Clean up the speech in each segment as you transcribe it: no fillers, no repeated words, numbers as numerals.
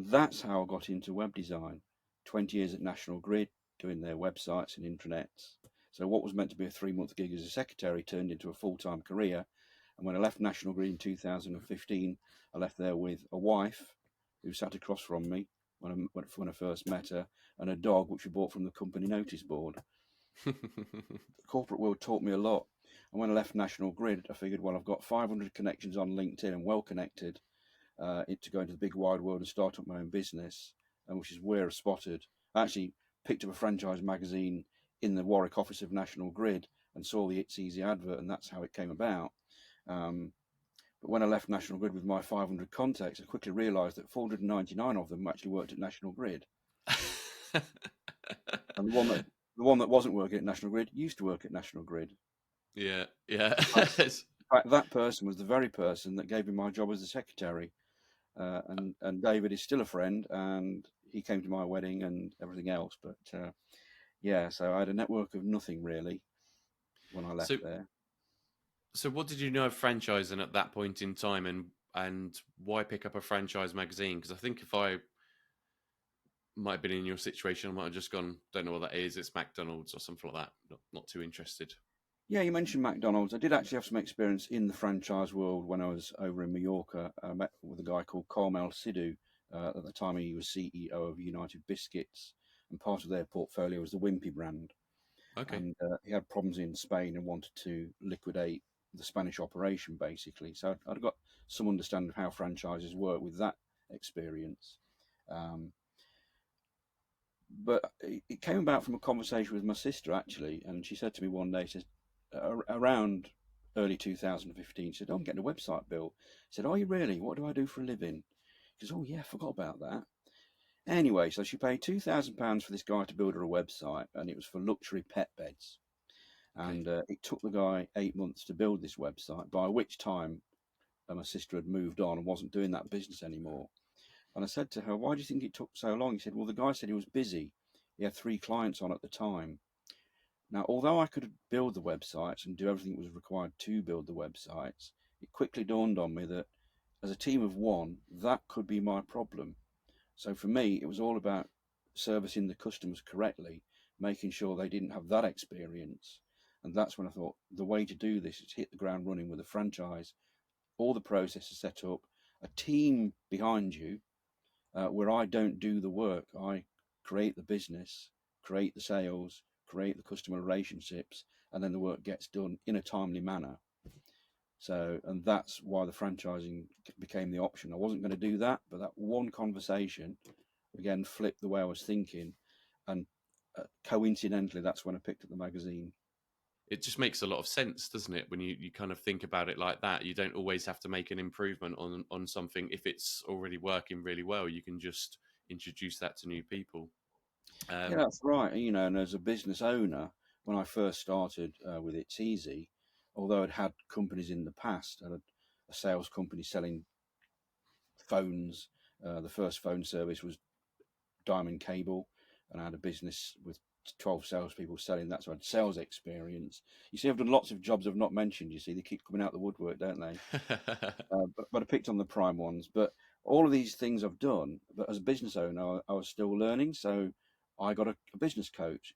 And that's how I got into web design. 20 years at National Grid, doing their websites and intranets. So what was meant to be a 3-month gig as a secretary turned into a full-time career. And when I left National Grid in 2015, I left there with a wife who sat across from me when I first met her, and a dog which we bought from the company notice board. The corporate world taught me a lot. And when I left National Grid, I figured, well, I've got 500 connections on LinkedIn and well connected to go into the big wide world and start up my own business, and which is where I spotted. I actually picked up a franchise magazine in the Warwick office of National Grid and saw the It's Easy advert, and that's how it came about. But when I left National Grid with my 500 contacts, I quickly realised that 499 of them actually worked at National Grid, and the one that wasn't working at National Grid used to work at National Grid. Yeah, yeah. In fact, that person was the very person that gave me my job as the secretary. And David is still a friend, and he came to my wedding and everything else. But yeah, so I had a network of nothing really when I so, left there. so what did you know of franchising at that point in time, and why pick up a franchise magazine? Because I think if I might have been in your situation, I might have just gone, don't know what that is. It's McDonald's or something like that. Not too interested. Yeah, you mentioned McDonald's. I did actually have some experience in the franchise world when I was over in Mallorca. I met with a guy called Carmel Sidhu. At the time, he was CEO of United Biscuits, and part of their portfolio was the Wimpy brand. Okay. And he had problems in Spain and wanted to liquidate the Spanish operation, basically. So I'd got some understanding of how franchises work with that experience. Um, but it came about from a conversation with my sister, actually, and she said to me one day, she says, around early 2015, she said, "Oh, I'm getting a website built." I said, "Are you really? What do I do for a living?" She says, "Oh, yeah, I forgot about that." Anyway, so she paid £2,000 for this guy to build her a website, and it was for luxury pet beds. Okay. And it took the guy 8 months to build this website, by which time my sister had moved on and wasn't doing that business anymore. And I said to her, "Why do you think it took so long?" He said, "Well, the guy said he was busy. He had 3 clients on at the time." Now, although I could build the websites and do everything that was required to build the websites, it quickly dawned on me that as a team of one, that could be my problem. So for me, it was all about servicing the customers correctly, making sure they didn't have that experience. And that's when I thought the way to do this is hit the ground running with a franchise, all the processes set up, a team behind you, where I don't do the work. I create the business, create the sales, create the customer relationships, and then the work gets done in a timely manner. So, and that's why the franchising became the option. I wasn't going to do that, but that one conversation again flipped the way I was thinking, and coincidentally, that's when I picked up the magazine. It just makes a lot of sense, doesn't it? When you kind of think about it like that, you don't always have to make an improvement on something if it's already working really well. You can just introduce that to new people. Yeah, Um, that's right. And as a business owner, when I first started with It's Easy, although I'd had companies in the past, I had a sales company selling phones. The first phone service was Diamond Cable, and I had a business with 12 salespeople selling that. So I had sales experience. You see, I've done lots of jobs I've not mentioned. You see, they keep coming out the woodwork, don't they? But I picked on the prime ones. But all of these things I've done, but as a business owner, I was still learning. So I got a business coach.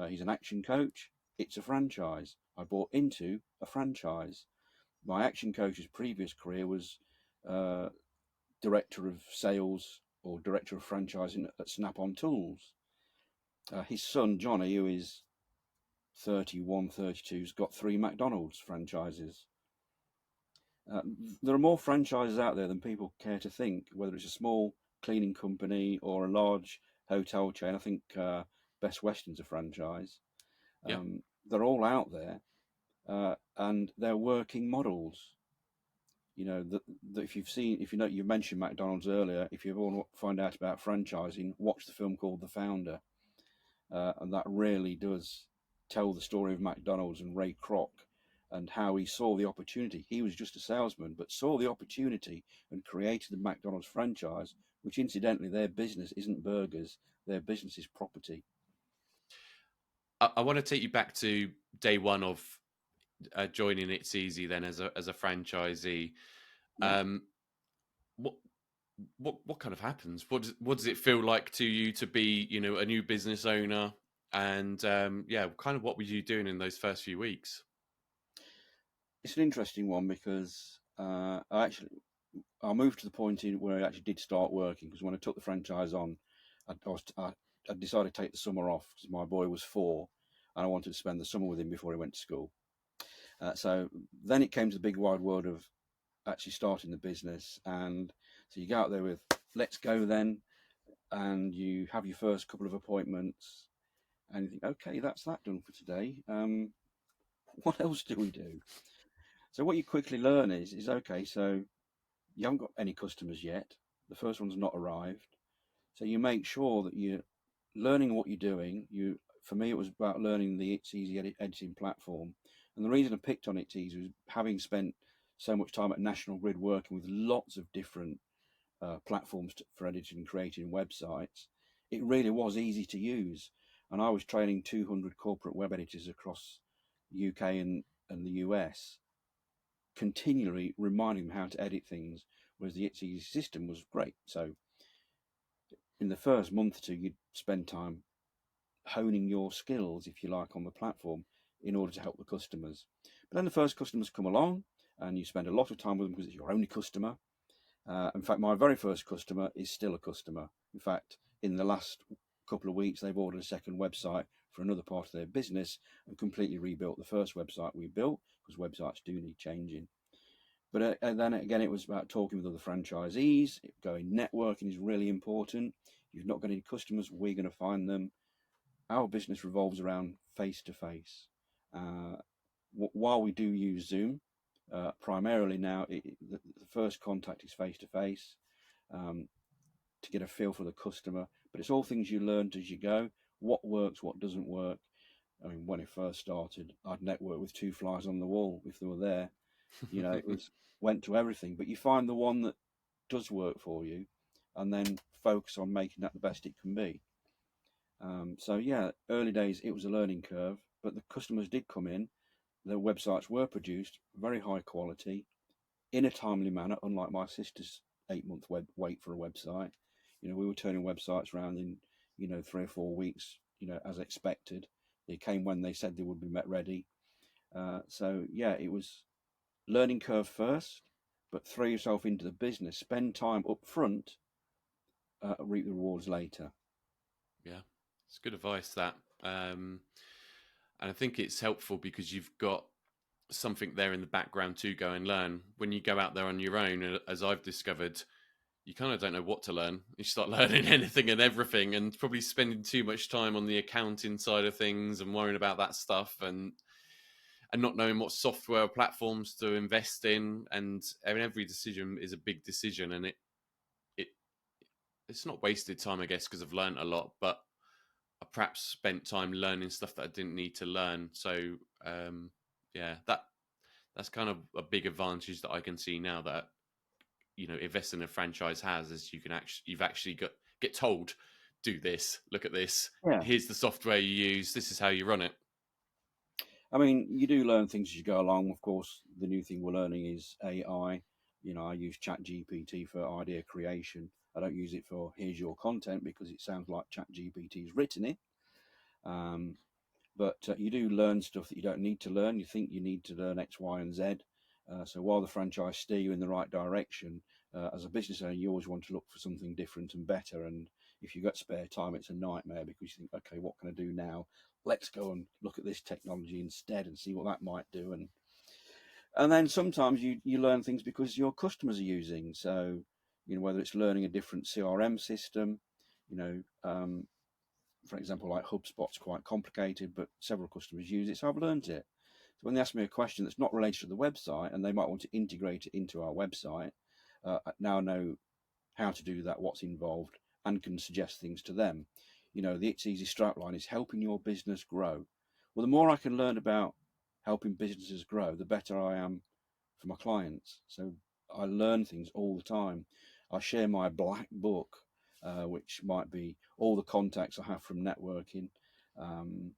He's an action coach. It's a franchise. I bought into a franchise. My action coach's previous career was uh, director of sales or director of franchising at Snap-on Tools. His son, Johnny, who is 31, 32, has got 3 McDonald's franchises. Uh, there are more franchises out there than people care to think, whether it's a small cleaning company or a large hotel chain. I think Best Western's a franchise. yeah, They're all out there, and they're working models. If you've seen, if you know, you mentioned McDonald's earlier. If you ever want to find out about franchising, watch the film called The Founder, and that really does tell the story of McDonald's and Ray Kroc and how he saw the opportunity. He was just a salesman, but saw the opportunity and created the McDonald's franchise, which incidentally, their business isn't burgers, their business is property. I want to take you back to day one of joining It's Easy then as a franchisee. Yeah. Um, what what kind of happens? What does it feel like to you to be, a new business owner? And yeah, kind of what were you doing in those first few weeks? It's an interesting one because I moved to the point in where I actually did start working, because when I took the franchise on, I decided to take the summer off because my boy was 4, and I wanted to spend the summer with him before he went to school. So then it came to the big wide world of actually starting the business, and so you go out there with let's go then, and you have your first couple of appointments, and you think, okay, that's that done for today. What else do we do? So what you quickly learn is okay. So you haven't got any customers yet. The first one's not arrived. So you make sure that you're learning what you're doing. For me, it was about learning the It's Easy editing platform. And the reason I picked on It's Easy was having spent so much time at National Grid working with lots of different platforms for editing and creating websites. It really was easy to use. And I was training 200 corporate web editors across the UK and the US, continually reminding them how to edit things, whereas the It's Easy system was great. So in the first month or two, you'd spend time honing your skills, if you like, on the platform in order to help the customers. But then the first customers come along and you spend a lot of time with them because it's your only customer. In fact, my very first customer is still a customer. In fact, in the last couple of weeks, they've ordered a second website for another part of their business and completely rebuilt the first website we built, because websites do need changing. But then again, it was about talking with other franchisees. Going networking is really important. You've not got any customers, we're going to find them. Our business revolves around face to face. While we do use Zoom, primarily now, the first contact is face to face to get a feel for the customer. But it's all things you learn as you go. What works, what doesn't work. I mean, when it first started, I'd network with 2 flies on the wall if they were there. It was went to everything. But you find the one that does work for you, and then focus on making that the best it can be. So yeah, early days it was a learning curve, but the customers did come in. The websites were produced very high quality in a timely manner, unlike my sister's 8-month wait for a website. We were turning websites around in 3 or 4 weeks, as expected. They came when they said they would be met ready. So yeah, it was learning curve first, but throw yourself into the business, spend time up front, reap the rewards later. Yeah, it's good advice that. And I think it's helpful because you've got something there in the background to go and learn. When you go out there on your own, as I've discovered, you kind of don't know what to learn. You start learning anything and everything, and probably spending too much time on the accounting side of things and worrying about that stuff, and not knowing what software or platforms to invest in. And I mean, every decision is a big decision, and it it's not wasted time, I guess, because I've learned a lot, but I perhaps spent time learning stuff that I didn't need to learn. So yeah, that's kind of a big advantage that I can see now that investing in a franchise has, is you've actually get told, do this, look at this, Yeah. here's the software you use, this is how you run it. I mean, you do learn things as you go along. Of course, the new thing we're learning is AI. I use ChatGPT for idea creation. I don't use it for here's your content, because it sounds like ChatGPT's written it. Um, but you do learn stuff that you don't need to learn. You think you need to learn X, Y, and Z. So while the franchise steer you in the right direction, as a business owner, you always want to look for something different and better. And if you've got spare time, it's a nightmare, because you think, okay, what can I do now? Let's go and look at this technology instead and see what that might do. And then sometimes you learn things because your customers are using. So, whether it's learning a different CRM system, you know, um, for example, like HubSpot's quite complicated, but several customers use it, so I've learned it. So when they ask me a question that's not related to the website and they might want to integrate it into our website, I now know how to do that, what's involved, and can suggest things to them. The It's Easy strapline is helping your business grow. Well, the more I can learn about helping businesses grow, the better I am for my clients. So I learn things all the time. I share my black book, which might be all the contacts I have from networking, um,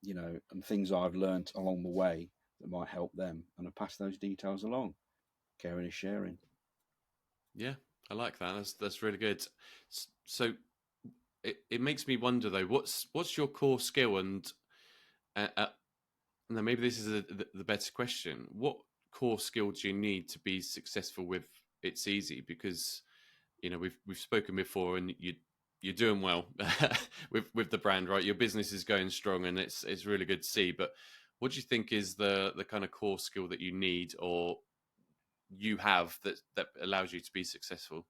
and things I've learned along the way that might help them. And I pass those details along. Caring is sharing. Yeah, I like that. That's really good. So it makes me wonder though, what's your core skill? And now maybe this is the better question. What core skill do you need to be successful with It's Easy? Because we've spoken before, and you're doing well with the brand, right? Your business is going strong, and it's really good to see. But what do you think is the kind of core skill that you need, or you have, that allows you to be successful?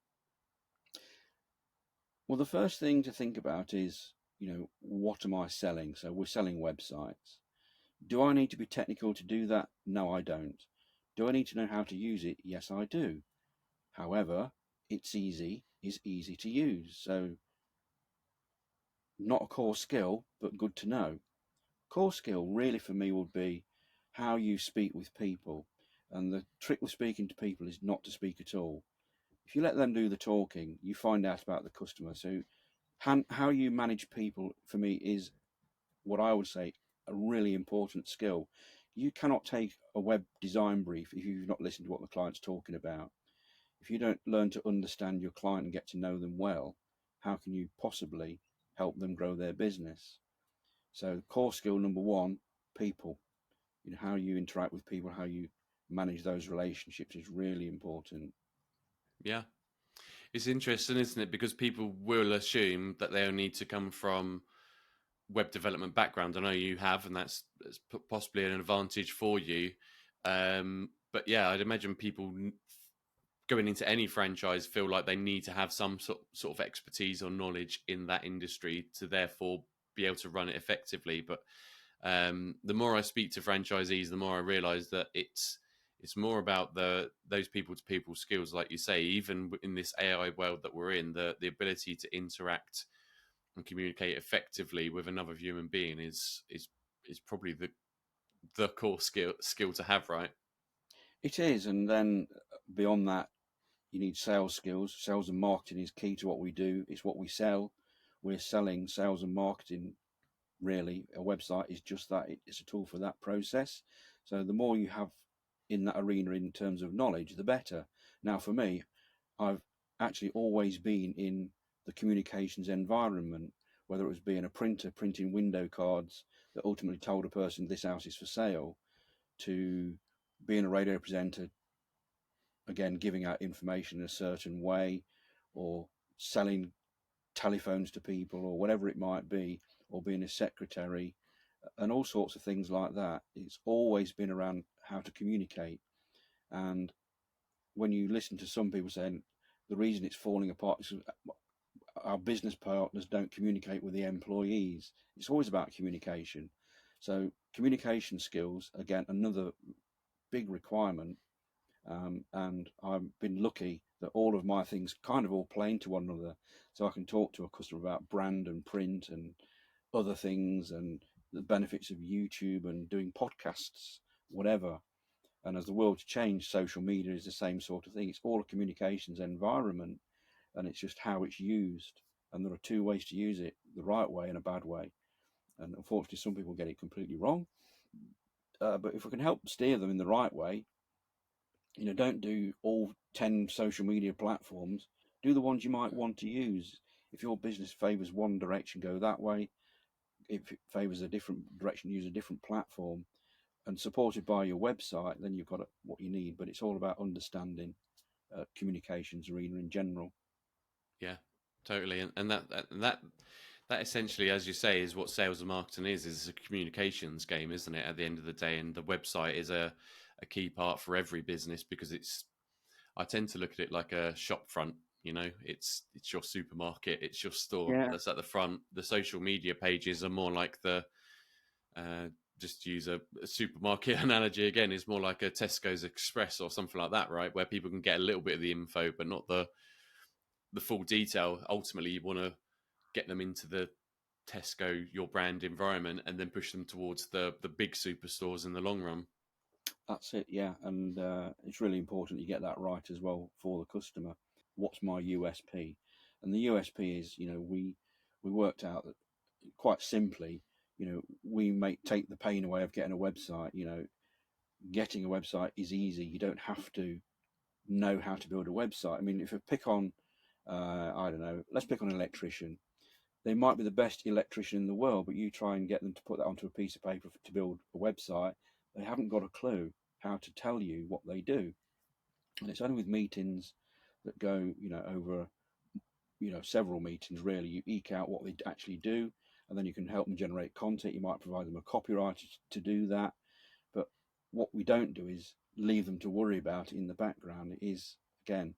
Well, the first thing to think about is, what am I selling? So we're selling websites. Do I need to be technical to do that? No, I don't. Do I need to know how to use it? Yes, I do. However, It's Easy is easy to use. So not a core skill, but good to know. Core skill really for me would be how you speak with people. And the trick with speaking to people is not to speak at all. If you let them do the talking, you find out about the customer. So how you manage people for me is what I would say a really important skill. You cannot take a web design brief if you've not listened to what the client's talking about. If you don't learn to understand your client and get to know them well, how can you possibly help them grow their business? So core skill number one, people. How you interact with people, how you manage those relationships is really important. Yeah, it's interesting, isn't it? Because people will assume that they only need to come from web development background. I know you have, and that's possibly an advantage for you. But yeah, I'd imagine people going into any franchise feel like they need to have some sort of expertise or knowledge in that industry to therefore be able to run it effectively. But the more I speak to franchisees, the more I realize that it's more about those people to people skills, like you say. Even in this AI world that we're in, the ability to interact and communicate effectively with another human being is probably the core skill to have, right? It is, and then beyond that, you need sales skills. Sales and marketing is key to what we do. It's what we sell. We're selling sales and marketing. Really, a website is just that. It's a tool for that process. So the more you have in that arena in terms of knowledge, the better. Now, for me, I've actually always been in the communications environment, whether it was being a printer, printing window cards that ultimately told a person this house is for sale, to being a radio presenter, again, giving out information in a certain way, or selling telephones to people, or whatever it might be, or being a secretary, and all sorts of things like that. It's always been around how to communicate. And when you listen to some people saying the reason it's falling apart is our business partners don't communicate with the employees, it's always about communication. So communication skills, again, another big requirement. And I've been lucky that all of my things kind of all play into one another. So I can talk to a customer about brand and print and other things, and the benefits of YouTube and doing podcasts, whatever. And as the world's changed, social media is the same sort of thing. It's all a communications environment, and it's just how it's used. And there are two ways to use it: the right way and a bad way. And unfortunately, some people get it completely wrong. But if we can help steer them in the right way, don't do all 10 social media platforms. Do the ones you might want to use. If your business favors one direction, go that way. If it favors a different direction, use a different platform. And supported by your website, then you've got what you need. But it's all about understanding communications arena in general. Yeah, totally. And that essentially, as you say, is what sales and marketing is a communications game, isn't it? At the end of the day, and the website is a key part for every business, because I tend to look at it like a shop front. It's your supermarket, it's your store Yeah, that's at the front. The social media pages are more like uh, just use a supermarket analogy again, is more like a Tesco's Express or something like that, right? Where people can get a little bit of the info, but not the full detail. Ultimately, you want to get them into the Tesco, your brand environment, and then push them towards the big superstores in the long run. that's it. Yeah. And it's really important you get that right as well for the customer. What's my USP? And the USP is, we worked out that quite simply, we take the pain away of getting a website. Getting a website is easy. You don't have to know how to build a website. I mean, if you pick on, I don't know, let's pick on an electrician. They might be the best electrician in the world, but you try and get them to put that onto a piece of paper to build a website, they haven't got a clue how to tell you what they do. And it's only with meetings that go, over, several meetings really, you eke out what they actually do, and then you can help them generate content. You might provide them a copywriter to do that. But what we don't do is leave them to worry about it in the background. It is, again,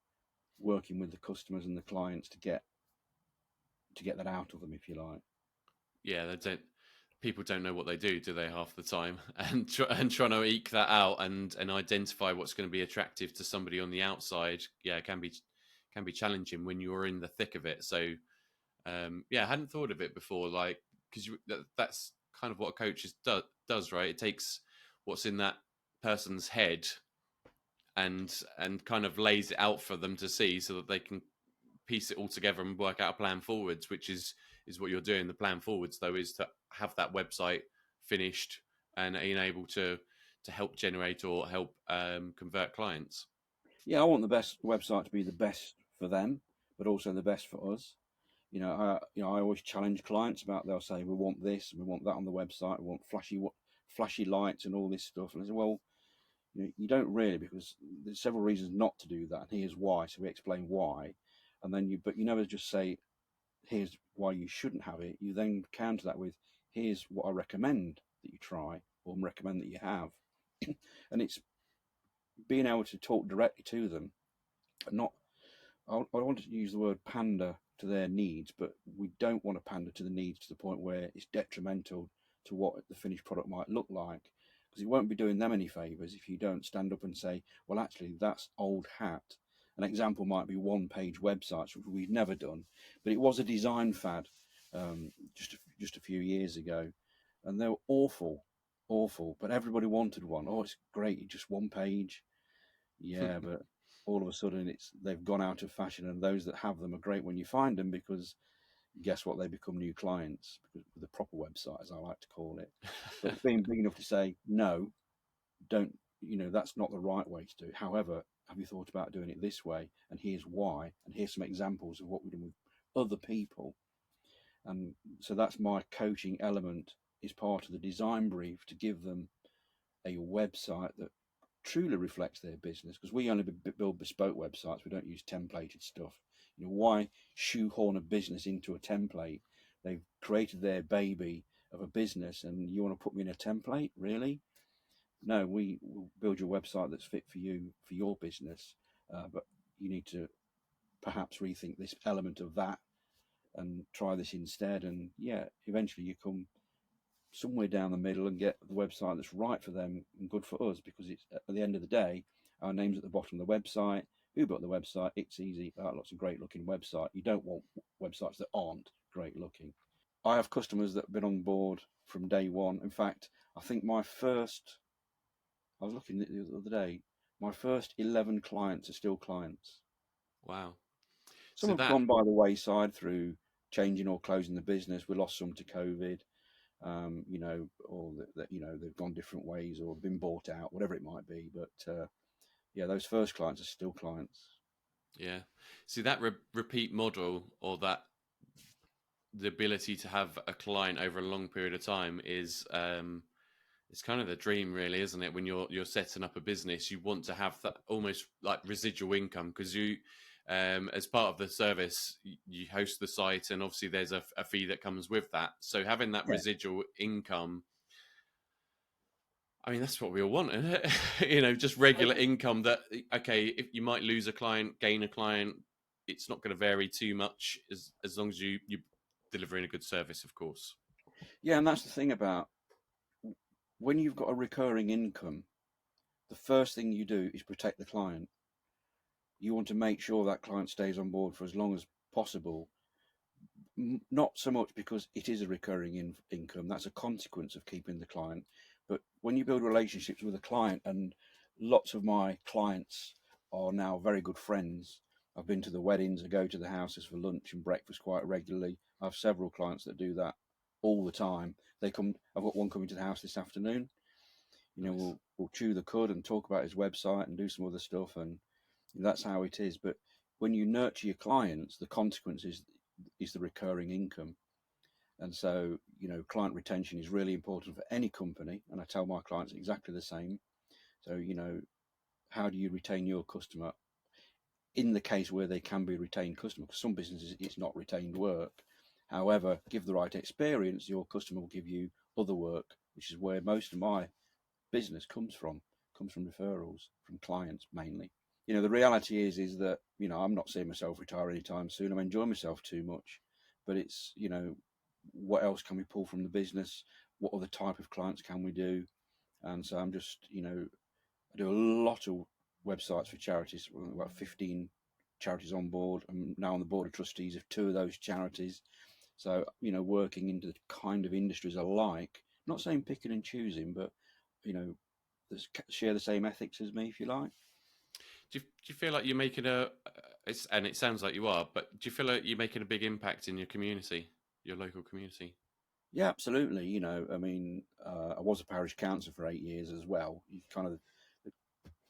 working with the customers and the clients to get that out of them, if you like. Yeah, they don't. People don't know what they do they? Half the time, and trying to eke that out and identify what's going to be attractive to somebody on the outside. Yeah, it can be challenging when you're in the thick of it. So, yeah, I hadn't thought of it before. Like, because that's kind of what a coach does, right? It takes what's in that person's head and kind of lays it out for them to see, so that they can piece it all together and work out a plan forwards, which is what you're doing. The plan forwards, though, is to have that website finished and being able to help generate or help convert clients. Yeah, I want the best website to be the best for them, but also the best for us. I always challenge clients about. They'll say, "We want this, and we want that on the website. We want flashy lights and all this stuff." And I say, "Well, you don't really, because there's several reasons not to do that, and here's why." So we explain why, and then but you never just say, "Here's why you shouldn't have it." You then counter that with, "Here's what I recommend that you try, or recommend that you have." And it's being able to talk directly to them, and not. I want to use the word pander to their needs, but we don't want to pander to the needs to the point where it's detrimental to what the finished product might look like. Because it won't be doing them any favours if you don't stand up and say, "Well, actually, that's old hat." An example might be one-page websites, which we've never done, but it was a design fad just a few years ago, and they were awful, awful. But everybody wanted one. Oh, it's great! It's just one page. Yeah, but all of a sudden they've gone out of fashion, and those that have them are great when you find them, because guess what? They become new clients, because with a proper website, as I like to call it. But it's being big enough to say, no, don't, that's not the right way to do it. However, have you thought about doing it this way? And here's why. And here's some examples of what we've done with other people. And so that's my coaching element, is part of the design brief, to give them a website that truly reflects their business, because we only build bespoke websites. We don't use templated stuff. Why shoehorn a business into a template? They've created their baby of a business, and you want to put me in a template? Really? No, we will build your website that's fit for you, for your business, but you need to perhaps rethink this element of that and try this instead. And yeah, eventually you come somewhere down the middle and get the website that's right for them and good for us, because it's, at the end of the day, our name's at the bottom of the website. Who built the website? It's easy. Lots of great looking website. You don't want websites that aren't great looking. I have customers that have been on board from day one. In fact, I think I was looking at it the other day, my first 11 clients are still clients. Wow. Some So have that gone by the wayside through changing or closing the business. We lost some to COVID. Or that they've gone different ways or been bought out, whatever it might be. But yeah, those first clients are still clients. Yeah. See, that repeat model, or that the ability to have a client over a long period of time is it's kind of the dream, really, isn't it? When you're setting up a business, you want to have that almost like residual income, because you, as part of the service, you host the site, and obviously there's a fee that comes with that. So having that Yeah. residual income, I mean, that's what we all want, isn't it? Just regular income that, okay, if you might lose a client, gain a client, it's not going to vary too much, as long as you're delivering a good service, of course. Yeah, and that's the thing about when you've got a recurring income, the first thing you do is protect the client. You want to make sure that client stays on board for as long as possible. Not so much because it is a recurring income, that's a consequence of keeping the client. But when you build relationships with a client, and lots of my clients are now very good friends. I've been to the weddings, I go to the houses for lunch and breakfast quite regularly. I have several clients that do that all the time. They come. I've got one coming to the house this afternoon. Nice. We'll chew the cud and talk about his website and do some other stuff. And That's how it is. But when you nurture your clients, the consequence is the recurring income. And so, client retention is really important for any company. And I tell my clients exactly the same. So, how do you retain your customer in the case where they can be retained customer? Because some businesses, it's not retained work. However, give the right experience, your customer will give you other work, which is where most of my business comes from referrals from clients mainly. The reality is that, I'm not seeing myself retire anytime soon. I'm enjoying myself too much, but it's, what else can we pull from the business? What other type of clients can we do? And so I'm just, I do a lot of websites for charities, about 15 charities on board. I'm now on the board of trustees of 2 of those charities. So, working into the kind of industries I like, not saying picking and choosing, but, share the same ethics as me, if you like. Do you feel like you're making and it sounds like you are, but do you feel like you're making a big impact in your community, your local community? Yeah, absolutely. I was a parish councillor for 8 years as well. You kind of,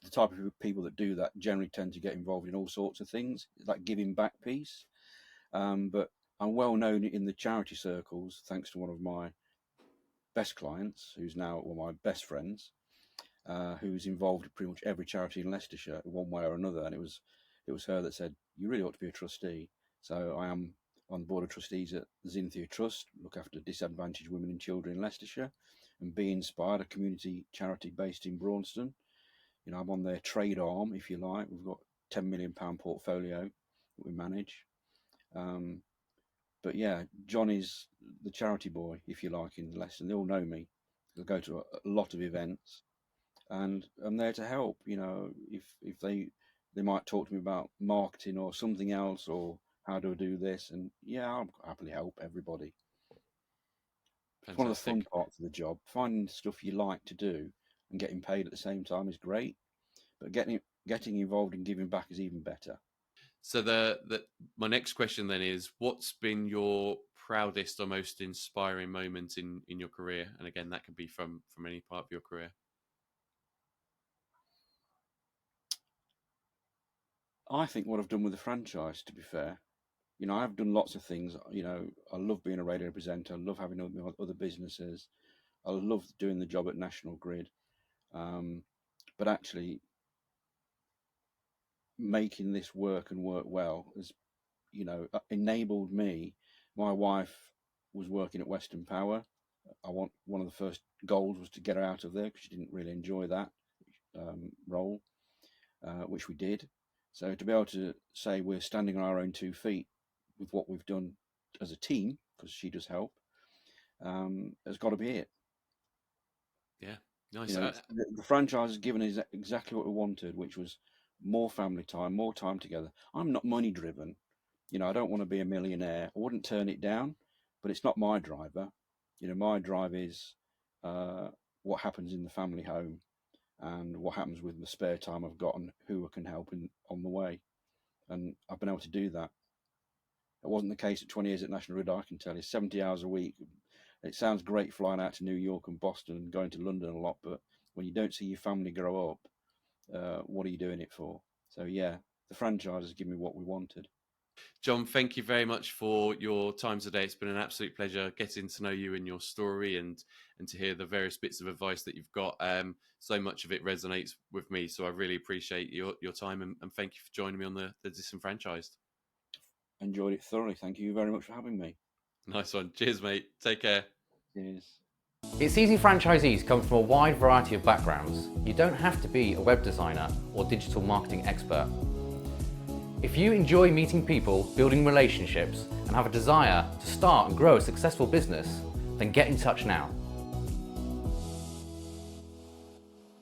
the type of people that do that generally tend to get involved in all sorts of things, that giving back piece. But I'm well known in the charity circles, thanks to one of my best clients, who's now one of my best friends, who's involved in pretty much every charity in Leicestershire, one way or another. And it was her that said, "You really ought to be a trustee." So I am on the board of trustees at the Zinthia Trust, look after disadvantaged women and children in Leicestershire, and Be Inspired, a community charity based in Braunston. I'm on their trade arm, if you like. We've got £10 million portfolio that we manage. But yeah, John is the charity boy, if you like, in Leicester. They all know me. I go to a lot of events, and I'm there to help. If they might talk to me about marketing or something else, or how do I do this, and yeah, I'll happily help everybody. It's one of the fun Fantastic. parts of the job. Finding stuff you like to do and getting paid at the same time is great, but getting involved and giving back is even better. So my next question then is, what's been your proudest or most inspiring moment in your career? And again, that could be from any part of your career. I think what I've done with the franchise, to be fair, I've done lots of things. I love being a radio presenter. I love having other businesses. I love doing the job at National Grid. But actually, making this work and work well has, enabled me. My wife was working at Western Power. One of the first goals was to get her out of there because she didn't really enjoy that role, which we did. So to be able to say we're standing on our own 2 feet with what we've done as a team, because she does help, has got to be it. Yeah, nice. The franchise has given us exactly what we wanted, which was more family time, more time together. I'm not money driven. I don't want to be a millionaire. I wouldn't turn it down, but it's not my driver. My drive is what happens in the family home and what happens with the spare time I've got and who I can help on the way. And I've been able to do that. It wasn't the case at 20 years at National Grid, I can tell you. 70 hours a week. It sounds great flying out to New York and Boston and going to London a lot, but when you don't see your family grow up, what are you doing it for? So yeah, the franchise has given me what we wanted. John, thank you very much for your time today. It's been an absolute pleasure getting to know you and your story and to hear the various bits of advice that you've got. So much of it resonates with me, so I really appreciate your time and thank you for joining me on the Disenfranchised. Enjoyed it thoroughly. Thank you very much for having me. Nice one. Cheers, mate. Take care. Cheers. It's Easy franchisees come from a wide variety of backgrounds. You don't have to be a web designer or digital marketing expert. If you enjoy meeting people, building relationships, and have a desire to start and grow a successful business, then get in touch now.